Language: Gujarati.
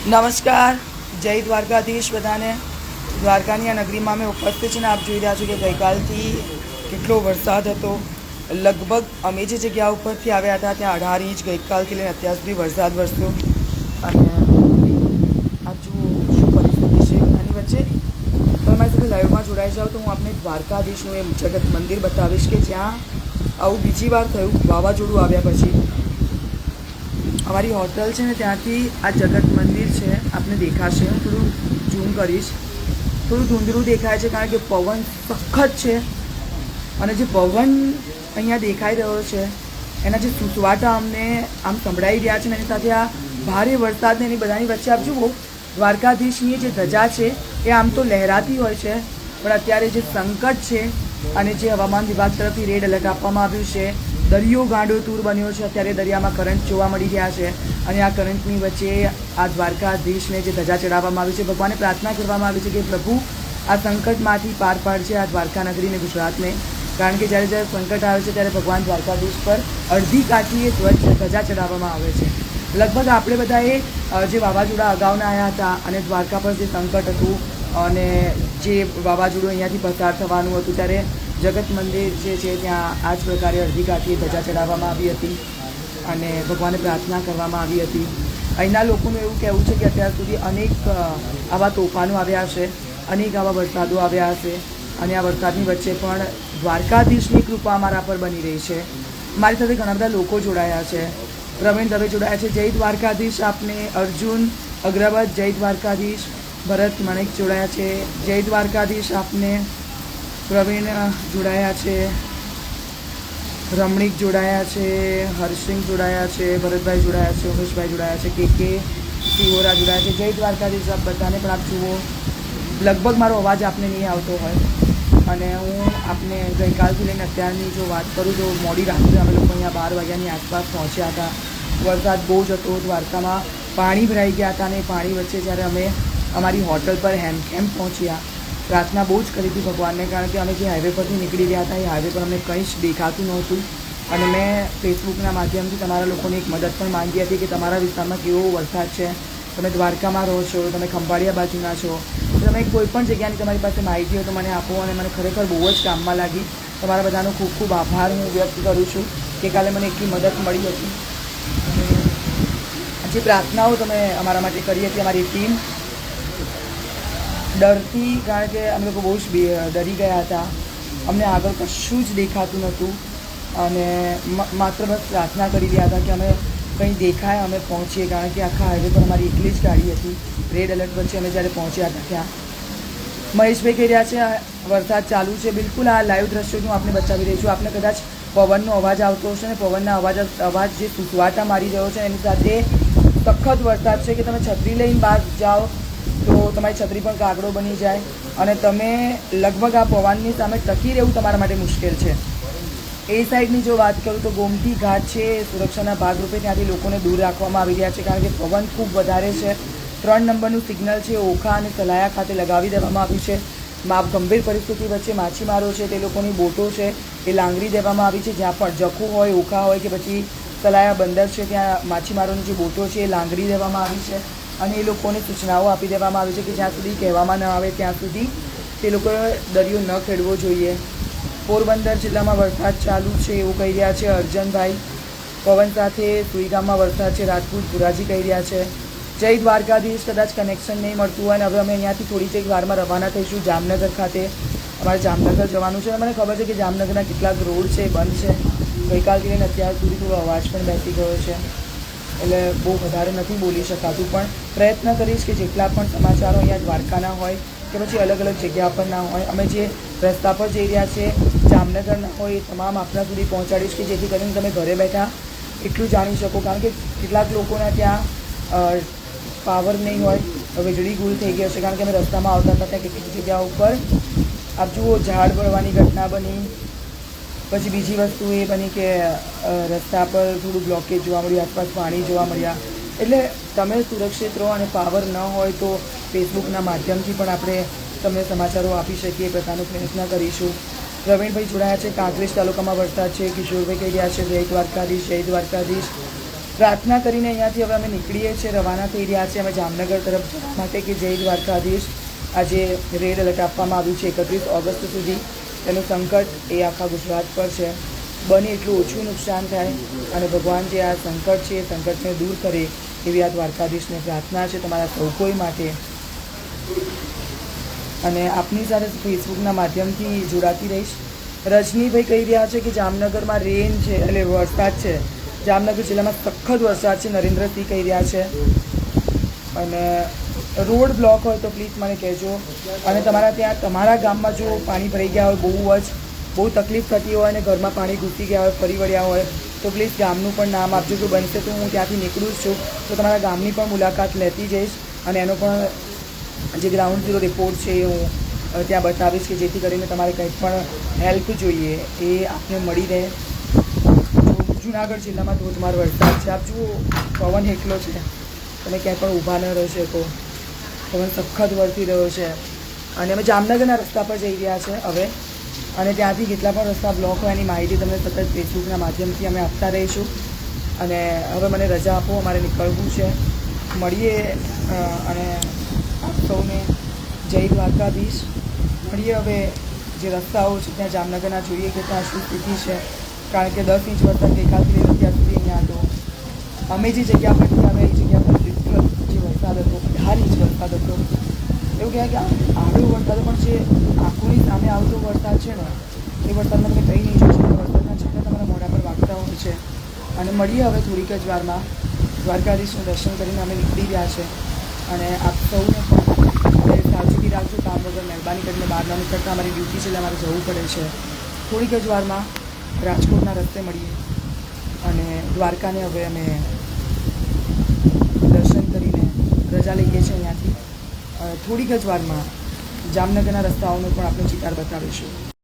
નમસ્કાર, જય દ્વારકાધીશ બધાને. દ્વારકાની આ નગરીમાં અમે ઉપસ્થિત છીએ ને આપ જોઈ રહ્યા છો કે ગઈકાલથી કેટલો વરસાદ હતો. લગભગ અમે જે જગ્યા ઉપરથી આવ્યા હતા ત્યાં 18 ઇંચ ગઈકાલથી લઈને અત્યાર સુધી વરસાદ વરસ્યો. અને આ જુઓ શું પરિસ્થિતિ છે બધાની વચ્ચે. તમે મારી સાથે લાઈવમાં જોડાઈ જાઓ તો હું આપને દ્વારકાધીશનું એ જગત મંદિર બતાવીશ કે જ્યાં આવું બીજી વાર થયું વાવાઝોડું આવ્યા પછી. અમારી હોટલ છે ને ત્યાંથી આ જગત મંદિર છે, આપને દેખાશે. હું થોડું ઝૂમ કરીશ. થોડું ધૂંધળું દેખાય છે કારણ કે પવન સખત છે અને જે પવન અહીંયા દેખાઈ રહ્યો છે એના જે સુસવાટા અમને આમ સંભળાઈ રહ્યા છે ને એની સાથે આ ભારે વરસાદને એની બધાની વચ્ચે આપ જુઓ દ્વારકાધીશની જે ધજા છે એ આમ તો લહેરાતી હોય છે, પણ અત્યારે જે સંકટ છે અને જે હવામાન વિભાગ તરફથી રેડ એલર્ટ આપવામાં આવ્યું છે, દરિયો ગાંડો તૂર બન્યો છે. અત્યારે દરિયામાં કરંટ જોવા મળી રહ્યા છે અને આ કરંટની વચ્ચે આ દ્વારકાધીશને જે ધજા ચડાવવામાં આવી છે, ભગવાને પ્રાર્થના કરવામાં આવી છે કે પ્રભુ આ સંકટમાંથી પાર પાડશે આ દ્વારકા નગરીને, ગુજરાતને. કારણ કે જ્યારે જ્યારે સંકટ આવે છે ત્યારે ભગવાન દ્વારકાધીશ પર અડધી કાઠીએ ધજા ચડાવવામાં આવે છે. લગભગ આપણે બધાએ જે વાવાઝોડા અગાઉના આવ્યા હતા અને દ્વારકા પર જે સંકટ હતું અને જે વાવાઝોડું અહીંયાથી પસાર થવાનું હતું ત્યારે જગત મંદિર જે છે ત્યાં આ જ પ્રકારે અડધી કાઠીએ ધજા ચડાવવામાં આવી હતી અને ભગવાને પ્રાર્થના કરવામાં આવી હતી. અહીંના લોકોનું એવું કહેવું છે કે અત્યાર સુધી અનેક આવા તોફાનો આવ્યા છે, અનેક આવા વરસાદો આવ્યા હશે અને આ વરસાદની વચ્ચે પણ દ્વારકાધીશની કૃપા અમારા પર બની રહી છે. મારી સાથે ઘણા બધા લોકો જોડાયા છે. પ્રવીણ દવે જોડાયા છે, જય દ્વારકાધીશ આપને. અર્જુન અગ્રવાલ, જય દ્વારકાધીશ. ભરત મણેક જોડાયા છે, જય દ્વારકાધીશ આપને. પ્રવીણ જોડાયા છે, રમણીક જોડાયા છે, હર્ષિંગ જોડાયા છે, ભરતભાઈ જોડાયા છે, ઉમેશભાઈ જોડાયા છે, કે સિહોરા જોડાયા છે. જય દ્વારકાધીશ આપ બધાને. પણ આપ જુઓ લગભગ મારો અવાજ આપને નહીં આવતો હોય અને હું આપને ગઈકાલથી લઈને અત્યારની જો વાત કરું તો મોડી રાત્રે અમે લોકો અહીંયા 12 વાગ્યાની આસપાસ પહોંચ્યા હતા. વરસાદ બહુ જ હતો, દ્વારકામાં પાણી ભરાઈ ગયા હતા અને પાણી વચ્ચે જ્યારે અમે અમારી હોટલ પર હેમખેમ પહોંચ્યા, પ્રાર્થના બહુ જ કરી હતી ભગવાનને, કારણ કે અમે જે હાઈવે પરથી નીકળી રહ્યા હતા એ હાઈવે પર અમને કંઈ જ દેખાતું નહોતું. અને મેં ફેસબુકના માધ્યમથી તમારા લોકોને એક મદદ પણ માંગી હતી કે તમારા વિસ્તારમાં કેવો વરસાદ છે, તમે દ્વારકામાં રહો છો, તમે ખંભાળિયા બાજુના છો, તમે કોઈ પણ જગ્યાની તમારી પાસે માહિતી હોય તો મને આપો. અને મને ખરેખર બહુ જ કામમાં લાગી. તમારા બધાનો ખૂબ ખૂબ આભાર હું વ્યક્ત કરું છું કે કાલે મને એટલી મદદ મળી હતી. જે પ્રાર્થનાઓ તમે અમારા માટે કરી હતી, અમારી ટીમ ડરથી, કારણ કે અમે લોકો બહુ જ ડરી ગયા હતા, અમને આગળ કશું જ દેખાતું નહોતું અને માત્ર બસ પ્રાર્થના કરી રહ્યા હતા કે અમે કંઈ દેખાય અમે પહોંચીએ, કારણ કે આખા હાઈવે પર અમારી એકલી જ ગાડી હતી. રેડ એલર્ટ પછી અમે જ્યારે પહોંચ્યા હતા ત્યાં મહેશભાઈ કહી રહ્યા છે વરસાદ ચાલુ છે. બિલકુલ આ લાઈવ દ્રશ્યો હું આપને બતાવી રહી છું. આપને કદાચ પવનનો અવાજ આવતો હશે ને પવનના અવાજ જે સુસવાટા મારી રહ્યો છે એની સાથે સખત વરસાદ છે કે તમે છત્રી લઈને બહાર જાઓ તો તમારી છત્રી પણ કાગડો બની જાય અને તમે લગભગ આ પવનની સામે ટકી રહેવું તમારા માટે મુશ્કેલ છે. એ સાઈડની જો વાત કરું તો ગોમતી ઘાટ છે, સુરક્ષાના ભાગરૂપે ત્યાંથી લોકોને દૂર રાખવામાં આવી રહ્યા છે કારણ કે પવન ખૂબ વધારે છે. 3 નંબરનું સિગ્નલ છે ઓખા અને સલાયા ખાતે લગાવી દેવામાં આવ્યું છે. ગંભીર પરિસ્થિતિ વચ્ચે માછીમારો છે તે લોકોની બોટો છે એ લાંગરી દેવામાં આવી છે. જ્યાં પણ જખુ હોય, ઓખા હોય કે પછી સલાયા બંદર છે ત્યાં માછીમારોની જે બોટો છે એ લાંગરી દેવામાં આવી છે અને એ લોકોને સૂચનાઓ આપી દેવામાં આવી છે કે જ્યાં સુધી કહેવામાં ન આવે ત્યાં સુધી તે લોકોએ દરિયો ન ખેડવો જોઈએ. પોરબંદર જિલ્લામાં વરસાદ ચાલુ છે એવું કહી રહ્યા છે અર્જનભાઈ. પવન સાથે સુઈગામમાં વરસાદ છે, રાજપૂત પુરાજી કહી રહ્યા છે. જય દ્વારકાધીશ. કદાચ કનેક્શન નહીં મળતું હોય અને હવે અમે અહીંયાથી થોડીક એક વારમાં રવાના થઈશું જામનગર ખાતે. અમારે જામનગર જવાનું છે. મને ખબર છે કે જામનગરના કેટલાક રોડ છે બંધ છે. ગઈકાલથી લઈને અત્યાર સુધી થોડો અવાજ પણ બેસી ગયો છે એટલે બહુ વધારે નથી બોલી શકાતું, પણ પ્રયત્ન કરીશ કે જેટલા પણ સમાચારો અહીંયા દ્વારકાના હોય કે પછી અલગ અલગ જગ્યા પર ના હોય, અમે જે રસ્તા પર જઈ રહ્યા છીએ જામનગરના હોય એ તમામ આપણા સુધી પહોંચાડીશ કે જેથી કરીને તમે ઘરે બેઠા એટલું જાણી શકો. કારણ કે કેટલાક લોકોના ત્યાં પાવર નહીં હોય, વીજળી ગુલ થઈ ગઈ હશે કારણ કે અમે રસ્તામાં આવતા હતા ત્યાં કેટલીક જગ્યાઓ ઉપર આપ જુઓ ઝાડ પડવાની ઘટના બની. પછી બીજી વસ્તુ એ બની કે રસ્તા પર થોડું બ્લોકેજ જોવા મળ્યું, આસપાસ પાણી જોવા મળ્યા. એટલે તમે સુરક્ષિત રહો અને પાવર ન હોય તો ફેસબુકના માધ્યમથી પણ આપણે તમને સમાચારો આપી શકીએ એ પ્રકારનો પ્રયત્ન કરીશું. પ્રવીણભાઈ જોડાયા છે, કાંકરેજ તાલુકામાં વરસાદ છે. કિશોરભાઈ કહી રહ્યા છે જય દ્વારકાધીશ, જય દ્વારકાધીશ. પ્રાર્થના કરીને અહીંયાથી હવે અમે નીકળીએ છીએ, રવાના થઈ રહ્યા છીએ અમે જામનગર તરફ જવા માટે કે જય દ્વારકાધીશ. આજે રેડ એલર્ટ આપવામાં આવ્યું છે 31 ઓગસ્ટ સુધી. તેનું સંકટ એ આખા ગુજરાત પર છે. બને એટલું ઓછું નુકસાન થાય અને ભગવાન જે આ સંકટ છે એ સંકટને દૂર કરે એવી આ દ્વારકાધીશને પ્રાર્થના છે તમારા સૌ કોઈ માટે. અને આપની સાથે ફેસબુકના માધ્યમથી જોડાતી રહીશ. રજનીભાઈ કહી રહ્યા છે કે જામનગરમાં રેન છે, એટલે વરસાદ છે. જામનગર જિલ્લામાં સખત વરસાદ છે, નરેન્દ્રસિંહ કહી રહ્યા છે. અને રોડ બ્લોક હોય તો પ્લીઝ મને કહેજો. અને તમારા ગામમાં જો પાણી ભરાઈ ગયા હોય, બહુ તકલીફ થતી હોય અને ઘરમાં પાણી ઘૂસી ગયા હોય, ફરી વળ્યા હોય, તો પ્લીઝ ગામનું પણ નામ આપજો. જો બનશે તો હું ત્યાંથી નીકળું જ છું, તો તમારા ગામની પણ મુલાકાત લેતી જઈશ અને એનો પણ જે ગ્રાઉન્ડ ઝીરો રિપોર્ટ છે એ હું ત્યાં બતાવીશ, કે જેથી કરીને તમારે કંઈ પણ હેલ્પ જોઈએ એ આપને મળી રહે. જુનાગઢ જિલ્લામાં ધોધમાર વરસાદ છે. આપ જુઓ, પવન એકલો છે, તમે ક્યાંય પણ ઊભા ન રહી શકો. પવન સખત વરસી રહ્યો છે. અને અમે જામનગરના રસ્તા પર જઈ રહ્યા છે હવે, અને ત્યાંથી જેટલા પણ રસ્તા બ્લોક હોય એની માહિતી તમને સતત ફેસબુકના માધ્યમથી અમે આપતા રહીશું. અને હવે મને રજા આપો, અમારે નીકળવું છે. મળીએ અને આપ સૌને જય દ્વારકાધીશ. મળીએ હવે જે રસ્તાઓ છે ત્યાં જામનગરના જોઈએ કે ત્યાં શું સ્થિતિ છે, કારણ કે 10 ઇંચ વરસાદ દેખાતી રહી અત્યાર સુધી. અહીંયા તો અમે જે જગ્યા પરથી આવ્યા એ જગ્યા પર લિટરલ જે વરસાદ હતો, 18 ઇંચ વરસાદ હતો. એવું કહેવાય કે આવ્યો વરસાદ પણ જે આંખોની સામે આવતો વરસાદ છે ને, એ વરસાદમાં તમે કંઈ નહીં જોઈ શકો. વરસાદના છતાં તમારા મોઢા પર વાગતા હોય છે. અને મળીએ હવે થોડીક જ વારમાં. દ્વારકાધીશનું દર્શન કરીને અમે નીકળી ગયા છે. અને આપ સૌને પણ સાવચેતી રાખજો. કામ વગર મહેરબાની કરીને બહાર ન નીકળતા. અમારી ડ્યુટી છે એટલે અમારે જવું પડે છે. થોડીક જ વારમાં રાજકોટના રસ્તે મળીએ અને દ્વારકાને હવે અમે દર્શન કરીને રજા લઈએ છીએ અહીંયાથી. થોડીક જ વારમાં જામનગરના રસ્તાઓનો પણ આપણે ચિતાર બતાવીશું.